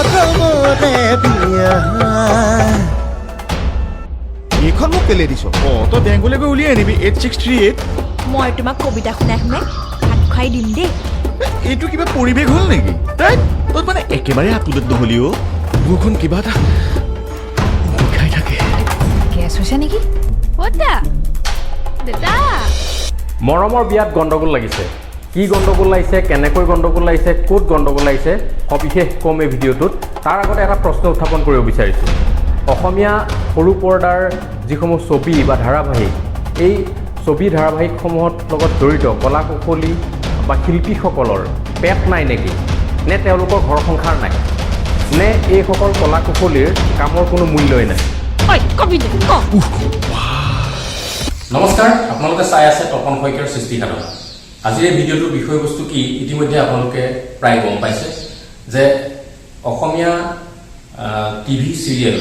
মৰমৰে বিয়া এইখন মোক কেলে দিছ তই বেংকলৈ গৈ উলিয়াই আনিবি 8638 মই তোমাক কবিতা শুনাই শুনাই ভাত খুৱাই দিম দেই এইটো কিবা পৰিৱেশ হ'ল নেকি তই মানে একেবাৰে আতুলত নহলি অ' বুকুখন কিবা এটা খাই থাকে গেছ হৈছে নেকি ওটা দাদা মৰমৰ বিয়াত গণ্ডগোল লাগিছে কি গণ্ডগোল লাগিছে কেনেকৈ গণ্ডগোল লাগিছে ক'ত গণ্ডগোল লাগিছে সবিশেষ কম এই ভিডিঅ'টোত তাৰ আগতে এটা প্ৰশ্ন উত্থাপন কৰিব বিচাৰিছোঁ অসমীয়া সৰু পৰ্দাৰ যিসমূহ ছবি বা ধাৰাবাহিক এই ছবি ধাৰাবাহিকসমূহৰ লগত জড়িত কলা কৌশলী বা শিল্পীসকলৰ পেট নাই নেকি নে তেওঁলোকৰ ঘৰ সংসাৰ নাই নে এইসকল কলা কৌশলীৰ কামৰ কোনো মূল্যই নাই নমস্কাৰ আপোনালোকে চাই আছে তপন শইকীয়াৰ সৃষ্টিসাধনা আজিৰ এই ভিডিঅ'টোৰ বিষয়বস্তু কি ইতিমধ্যে আপোনালোকে প্ৰায় গম পাইছে যে অসমীয়া টিভি চিৰিয়েল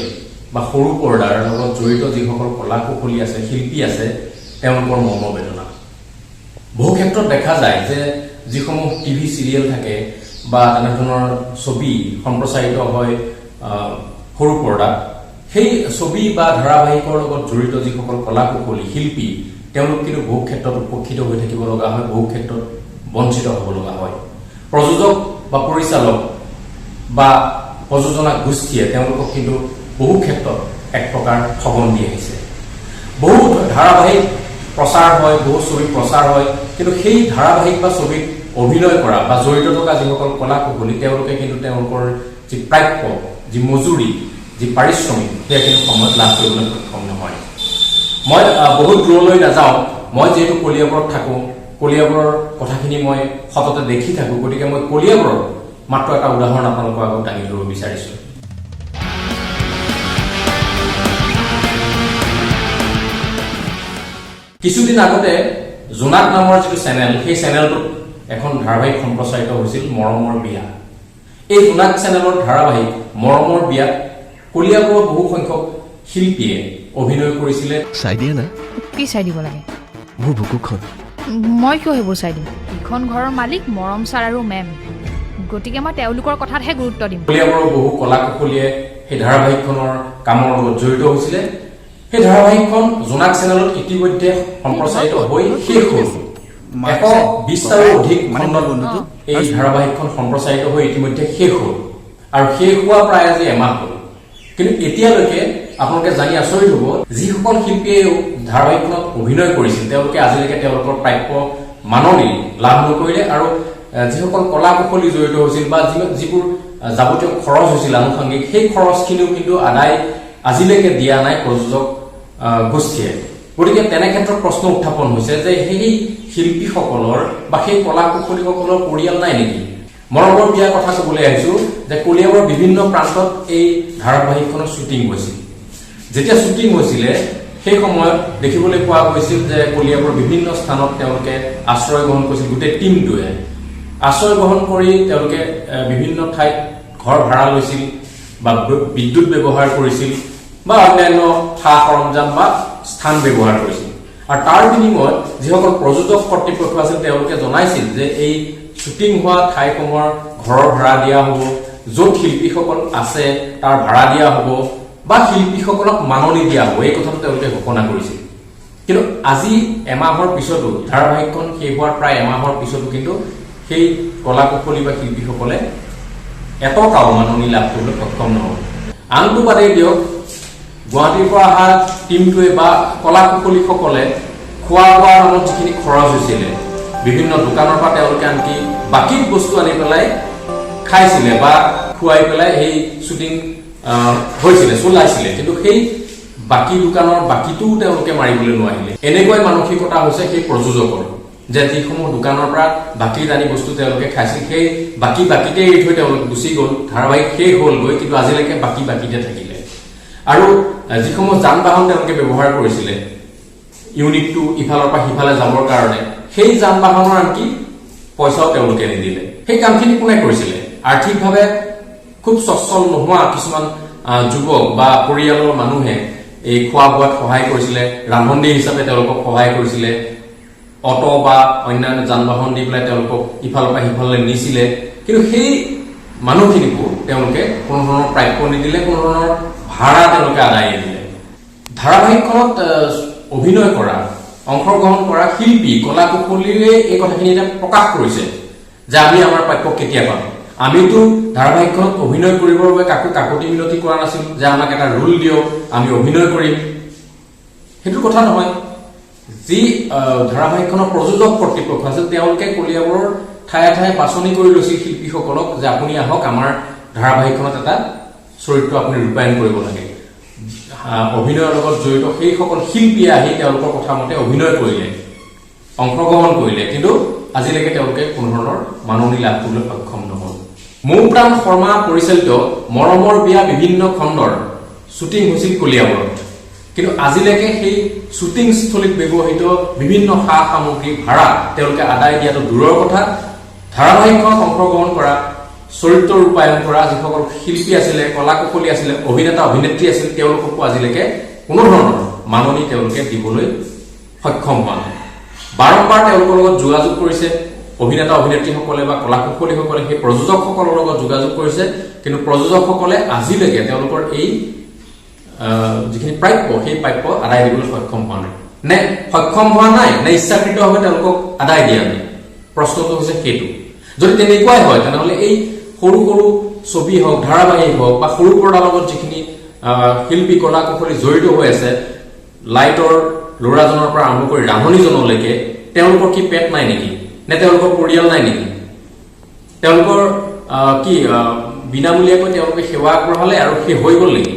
বা সৰু পৰ্দাৰ লগত জড়িত যিসকল কলা কৌশলী আছে শিল্পী আছে তেওঁলোকৰ মনোবেদনা বহু ক্ষেত্ৰত দেখা যায় যে যিসমূহ টিভি চিৰিয়েল থাকে বা তেনেধৰণৰ ছবি সম্প্ৰচাৰিত হয় সৰু পৰ্দাত সেই ছবি বা ধাৰাবাহিকৰ লগত জড়িত যিসকল কলা কৌশলী শিল্পী তেওঁলোক কিন্তু বহু ক্ষেত্ৰত উপেক্ষিত হৈ থাকিব লগা হয় বহু ক্ষেত্ৰত বঞ্চিত হ'ব লগা হয় প্ৰযোজক বা পৰিচালক বা প্ৰযোজনা গোষ্ঠীয়ে তেওঁলোকক কিন্তু বহু ক্ষেত্ৰত এক প্ৰকাৰ ঠগন দি আহিছে বহু ধাৰাবাহিক প্ৰচাৰ হয় বহু ছবি প্ৰচাৰ হয় কিন্তু সেই ধাৰাবাহিক বা ছবিত অভিনয় কৰা বা জড়িত থকা যিসকল কলা কৌশলী তেওঁলোকে কিন্তু তেওঁলোকৰ যি প্ৰাপ্য যি মজুৰি যি পাৰিশ্ৰমিক সেয়া কিন্তু সময়ত লাভ কৰিবলৈ সক্ষম নহয় মই বহুত দূৰলৈ নাযাওঁ মই যিহেতু কলিয়াবৰত থাকোঁ কলিয়াবৰৰ কথাখিনি মই সততে দেখি থাকোঁ গতিকে মই কলিয়াবৰৰ মাত্ৰ এটা উদাহৰণ আপোনালোকৰ আগত দাঙি ধৰিব বিচাৰিছোঁ কিছুদিন আগতে জোনাক নামৰ যিটো চেনেল সেই চেনেলটোত এখন ধাৰাবাহিক সম্প্ৰচাৰিত হৈছিল মৰমৰ বিয়া এই জোনাক চেনেলৰ ধাৰাবাহিক মৰমৰ বিয়াত কলিয়াবৰৰ বহু সংখ্যক শিল্পীয়ে অভিনয় কৰিছিলে চাই দিয়ে না কি চাই দিব লাগে মোৰ বুকুখন মই কিয় সেইবোৰ চাই দিম ইখন ঘৰৰ মালিক মৰম ছাৰ আৰু মেম গতিকে মই তেওঁলোকৰ কথাতহে গুৰুত্ব দিম কলিয়াবৰৰ বহু কলা কৌশলীয়ে সেই ধাৰাবাহিকখনৰ কামৰ লগত জড়িত হৈছিলে সেই ধাৰাবাহিকখন জোনাক চেনেলত ইতিমধ্যে সম্প্ৰচাৰিত হৈ শেষ হ'ল 120টাৰো অধিক খণ্ডত এই ধাৰাবাহিকখন সম্প্ৰচাৰিত হৈ ইতিমধ্যে শেষ হ'ল আৰু শেষ হোৱা প্ৰায় আজি এমাহ হ'ল কিন্তু এতিয়ালৈকে আপোনালোকে জানি আচৰিত হ'ব যিসকল শিল্পীয়ে ধাৰাবাহিকখনত অভিনয় কৰিছিল তেওঁলোকে আজিলৈকে তেওঁলোকৰ প্ৰাপ্য মাননি লাভ নকৰিলে আৰু যিসকল কলা কৌশলী জড়িত হৈছিল বা যিবোৰ যাৱতীয় খৰচ হৈছিল আনুষংগিক সেই খৰচখিনিও কিন্তু আদায় আজিলৈকে দিয়া নাই প্ৰযোজক গোষ্ঠীয়ে গতিকে তেনে ক্ষেত্ৰত প্ৰশ্ন উত্থাপন হৈছে যে সেই শিল্পীসকলৰ বা সেই কলা কৌশলীসকলৰ পৰিয়াল নাই নেকি মৰমৰ বিয়াৰ কথা ক'বলৈ আহিছোঁ যে কলিয়াবৰৰ বিভিন্ন প্ৰান্তত এই ধাৰাবাহিকখনৰ শ্বুটিং হৈছিল যেতিয়া শ্বুটিং হৈছিলে সেই সময়ত দেখিবলৈ পোৱা গৈছিল যে কলিয়াবৰৰ বিভিন্ন স্থানত তেওঁলোকে আশ্ৰয় গ্ৰহণ কৰিছিল গোটেই টীমটোৱে আশ্ৰয় গ্ৰহণ কৰি তেওঁলোকে বিভিন্ন ঠাইত ঘৰ ভাড়া লৈছিল বা বিদ্যুৎ ব্যৱহাৰ কৰিছিল বা অন্যান্য সা সৰঞ্জাম বা স্থান ব্যৱহাৰ কৰিছিল আৰু তাৰ বিনিময়ত যিসকল প্ৰযোজক কৰ্তৃপক্ষ আছিল তেওঁলোকে জনাইছিল যে এই শ্বুটিং হোৱা ঠাইসমূহৰ ঘৰৰ ভাড়া দিয়া হ'ব য'ত শিল্পীসকল আছে তাৰ ভাড়া দিয়া হ'ব বা শিল্পীসকলক মাননি দিয়া হ'ব এই কথাটো তেওঁলোকে ঘোষণা কৰিছিল কিন্তু আজি এমাহৰ পিছতো ধাৰাবাহিকখন শেষ হোৱাৰ প্ৰায় এমাহৰ পিছতো কিন্তু সেই কলা কৌশলী বা শিল্পীসকলে এটকাও মাননি লাভ কৰিবলৈ সক্ষম নহ'ল আনটো বাদেই দিয়ক গুৱাহাটীৰ পৰা অহা টীমটোৱে বা কলা কৌশলীসকলে খোৱা বোৱাৰ নামত যিখিনি খৰচ হৈছিলে বিভিন্ন দোকানৰ পৰা তেওঁলোকে আনকি বাকী বস্তু আনি পেলাই খাইছিলে বা খুৱাই পেলাই সেই শ্বুটিং হৈছিলে চলাইছিলে কিন্তু সেই বাকী দোকানৰ বাকীটোও তেওঁলোকে মাৰিবলৈ নোৱাৰিলে এনেকৈ মানসিকতা হৈছে সেই প্ৰযোজকৰ যে যিসমূহ দোকানৰ পৰা বাকী আনি বস্তু তেওঁলোকে খাইছিল সেই বাকীতে এৰি থৈ তেওঁলোক গুচি গ'ল ধাৰাবাহিক শেষ হ'লগৈ কিন্তু আজিলৈকে বাকীতে থাকিলে আৰু যিসমূহ যান বাহন তেওঁলোকে ব্যৱহাৰ কৰিছিলে ইউনিটটো ইফালৰ পৰা সিফালে যাবৰ কাৰণে সেই যান বাহনৰ আনকি পইচাও তেওঁলোকে নিদিলে সেই কামখিনি কোনে কৰিছিলে আৰ্থিকভাৱে খুব সচ্ছল নোহোৱা কিছুমান যুৱক বা পৰিয়ালৰ মানুহে এই খোৱা বোৱাত সহায় কৰিছিলে ৰান্ধনী হিচাপে তেওঁলোকক সহায় কৰিছিলে অটো বা অন্যান্য যান বাহন দি পেলাই তেওঁলোকক ইফালৰ পৰা সিফালে নিছিলে কিন্তু সেই মানুহখিনিকো তেওঁলোকে কোনো ধৰণৰ প্ৰাপ্য নিদিলে, কোনো ধৰণৰ ভাড়া তেওঁলোকে আদায় নিদিলে। ধাৰাবাহিকখনত অভিনয় কৰা, অংশগ্ৰহণ কৰা শিল্পী, কলা কুশলীয়ে এই কথাখিনি এতিয়া প্ৰকাশ কৰিছে যে আমি আমাৰ প্ৰাপ্য কেতিয়া পাম। আমিতো ধাৰাবাহিকখনত অভিনয় কৰিবৰ বাবে কাকো কাকতি মিনতি কৰা নাছিলো যে আমাক এটা ৰোল দিয়ক, আমি অভিনয় কৰিম। সেইটো কথা নহয়। যি ধাৰাবাহিকখনৰ প্ৰযোজক কৰ্তৃপক্ষ আছিল তেওঁলোকে কলিয়াবৰৰ ঠায়ে ঠায়ে বাছনি কৰি লৈছিল শিল্পীসকলক যে আপুনি আহক, আমাৰ ধাৰাবাহিকখনত এটা চৰিত্ৰ আপুনি ৰূপায়ণ কৰিব লাগে। অভিনয়ৰ লগত জড়িত সেইসকল শিল্পীয়ে আহি তেওঁলোকৰ কথা মতে অভিনয় কৰিলে, অংশগ্ৰহণ কৰিলে, কিন্তু আজিলৈকে তেওঁলোকে কোনো ধৰণৰ মাননি লাভ কৰিবলৈ সক্ষম নহল। মৌপ্ৰাণ শৰ্মা পৰিচালিত মৰমৰ বিয়া বিভিন্ন খণ্ডৰ শ্বুটিং হৈছিল কলিয়াবৰত, কিন্তু আজিলৈকে সেই শ্বুটিং স্থলীত ব্যৱহৃত বিভিন্ন সা সামগ্ৰী ভাড়া তেওঁলোকে আদায় দিয়াটো দূৰৰ কথা। ধাৰাবাহিকখনত অংশগ্ৰহণ কৰা, চৰিত্ৰ ৰূপায়ণ কৰা যিসকল শিল্পী আছিলে, কলা কুশলী আছিলে, অভিনেতা অভিনেত্ৰী আছিল, তেওঁলোককো আজিলৈকে কোনো ধৰণৰ মাননি তেওঁলোকে দিবলৈ সক্ষম হোৱা নাই। বাৰম্বাৰ তেওঁলোকৰ লগত যোগাযোগ কৰিছে অভিনেতা অভিনেত্ৰীসকলে বা কলা কুশলীসকলে, সেই প্ৰযোজকসকলৰ লগত যোগাযোগ কৰিছে, কিন্তু প্ৰযোজকসকলে আজিলৈকে তেওঁলোকৰ এই যিখিনি প্ৰাপ্য সেই প্ৰাপ্য আদায় দিবলৈ সক্ষম হোৱা নাই। নে সক্ষম হোৱা নাই, নে ইচ্ছাকৃতভাৱে তেওঁলোকক আদায় দিয়া নাই, প্ৰশ্নটো হৈছে সেইটো। যদি তেনেকুৱাই হয় তেনেহলে এই সৰু সৰু ছবি হওক, ধাৰাবাহিক হওক বা সৰু পৰ্দাৰ লগত যিখিনি শিল্পী কলা কুশলী জড়িত হৈ আছে, লাইটৰ ল'ৰাজনৰ পৰা আৰম্ভ কৰি ৰান্ধনীজনলৈকে, তেওঁলোকৰ কি পেট নাই নেকি, নে তেওঁলোকৰ পৰিয়াল নাই নেকি? তেওঁলোকৰ কি বিনামূলীয়াকৈ তেওঁলোকে সেৱা আগবঢ়ালে আৰু সেই হৈ গ'ল নেকি?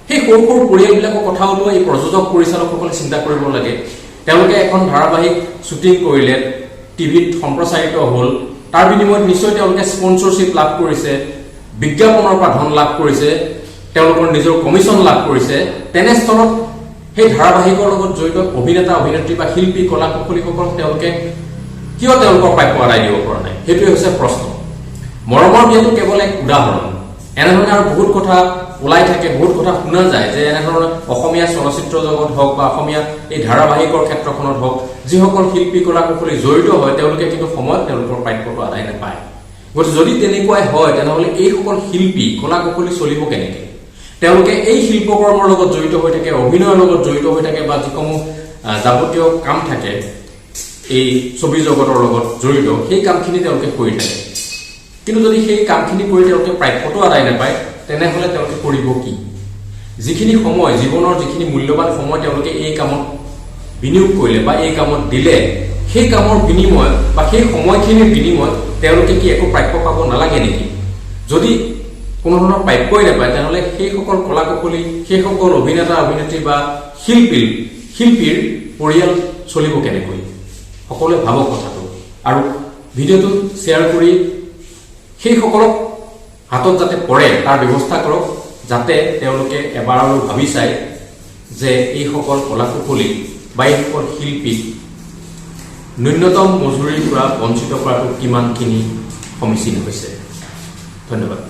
সেই সৰু সৰু পৰিয়ালবিলাকৰ কথা ওলোৱা এই প্ৰযোজক পৰিচালকসকলে চিন্তা কৰিব লাগে। তেওঁলোকে এখন ধাৰাবাহিক শ্বুটিং কৰিলে, টিভিত সম্প্ৰচাৰিত হ'ল, তাৰ বিনিময়ত নিশ্চয় তেওঁলোকে স্পনচৰশ্বিপ লাভ কৰিছে, বিজ্ঞাপনৰ পৰা ধন লাভ কৰিছে, তেওঁলোকৰ নিজৰ কমিশ্যন লাভ কৰিছে। তেনেস্থলত সেই ধাৰাবাহিকৰ লগত জড়িত অভিনেতা অভিনেত্ৰী বা শিল্পী কলা কুশলীসকলক তেওঁলোকে কিয় তেওঁলোকৰ প্ৰাপ্য আদায় দিব পৰা নাই, সেইটোৱে হৈছে প্ৰশ্ন। মৰমৰ বিয়াটো কেৱল এক উদাহৰণ। এনেধৰণে আৰু বহুত কথা ওলাই থাকে, বহুত কথা শুনা যায় যে এনেধৰণে অসমীয়া চলচ্চিত্ৰ জগত হওক বা অসমীয়া এই ধাৰাবাহিকৰ ক্ষেত্ৰখনত হওক যিসকল শিল্পী কলা কুশলী জড়িত হয় তেওঁলোকে কিন্তু সময়ত তেওঁলোকৰ প্ৰাপ্যটো আদায় নাপায়। গতিকে যদি তেনেকুৱাই হয় তেনেহলে এইসকল শিল্পী কলা কুশলী চলিব কেনেকে? তেওঁলোকে এই শিল্পকৰ্মৰ লগত জড়িত হৈ থাকে, অভিনয়ৰ লগত জড়িত হৈ থাকে বা যিসমূহ যাৱতীয় কাম থাকে এই ছবি জগতৰ লগত জড়িত, সেই কামখিনি তেওঁলোকে কৰি থাকে। কিন্তু যদি সেই কামখিনি কৰি তেওঁলোকে প্ৰাপ্যটো আদায় নাপায় তেনেহলে তেওঁলোকে কৰিব কি? যিখিনি সময়, জীৱনৰ যিখিনি মূল্যৱান সময় তেওঁলোকে এই কামত বিনিয়োগ কৰিলে বা এই কামত দিলে, সেই কামৰ বিনিময়ত বা সেই সময়খিনিৰ বিনিময়ত তেওঁলোকে কি একো প্ৰাপ্য পাব নালাগে নেকি? যদি কোনো ধৰণৰ প্ৰাপ্যই নাপায় তেনেহলে সেইসকল কলা কুশলী, সেইসকল অভিনেতা অভিনেত্ৰী বা শিল্পীৰ পৰিয়াল চলিব কেনেকৈ? সকলোৱে ভাবক কথাটো, আৰু ভিডিঅ'টো শ্বেয়াৰ কৰি সেইসকলক হাতত যাতে পৰে তাৰ ব্যৱস্থা কৰক, যাতে তেওঁলোকে এবাৰ আৰু ভাবি চায় যে এইসকল কলা কুশলী বা এইসকল শিল্পীক ন্যূনতম মজুৰিৰ পৰা বঞ্চিত কৰাটো কিমানখিনি সমীচীন হৈছে। ধন্যবাদ।